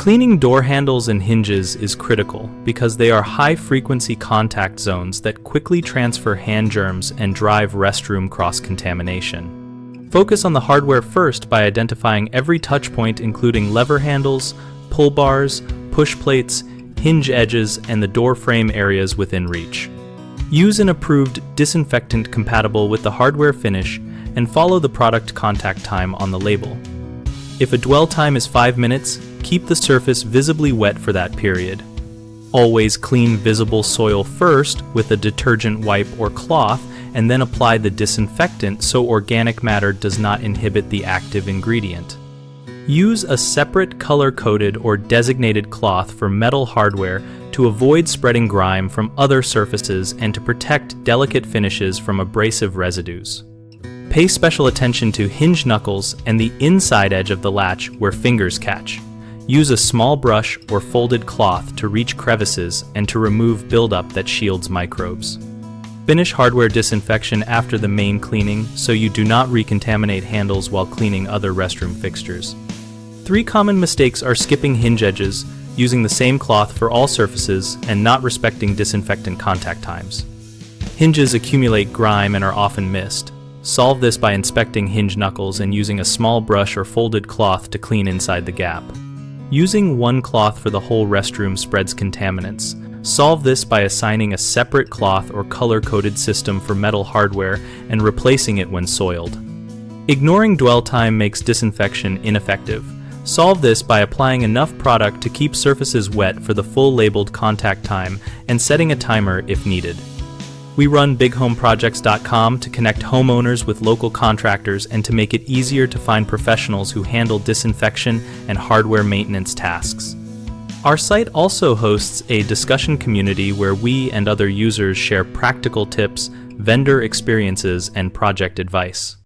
Cleaning door handles and hinges is critical because they are high-frequency contact zones that quickly transfer hand germs and drive restroom cross-contamination. Focus on the hardware first by identifying every touchpoint, including lever handles, pull bars, push plates, hinge edges, and the door frame areas within reach. Use an approved disinfectant compatible with the hardware finish and follow the product contact time on the label. If a dwell time is 5 minutes, keep the surface visibly wet for that period. Always clean visible soil first with a detergent wipe or cloth, and then apply the disinfectant so organic matter does not inhibit the active ingredient. Use a separate color-coded or designated cloth for metal hardware to avoid spreading grime from other surfaces and to protect delicate finishes from abrasive residues. Pay special attention to hinge knuckles and the inside edge of the latch where fingers catch. Use a small brush or folded cloth to reach crevices and to remove buildup that shields microbes. Finish hardware disinfection after the main cleaning so you do not recontaminate handles while cleaning other restroom fixtures. 3 common mistakes are skipping hinge edges, using the same cloth for all surfaces, and not respecting disinfectant contact times. Hinges accumulate grime and are often missed. Solve this by inspecting hinge knuckles and using a small brush or folded cloth to clean inside the gap. Using one cloth for the whole restroom spreads contaminants. Solve this by assigning a separate cloth or color-coded system for metal hardware and replacing it when soiled. Ignoring dwell time makes disinfection ineffective. Solve this by applying enough product to keep surfaces wet for the full labeled contact time and setting a timer if needed. We run bighomeprojects.com to connect homeowners with local contractors and to make it easier to find professionals who handle disinfection and hardware maintenance tasks. Our site also hosts a discussion community where we and other users share practical tips, vendor experiences, and project advice.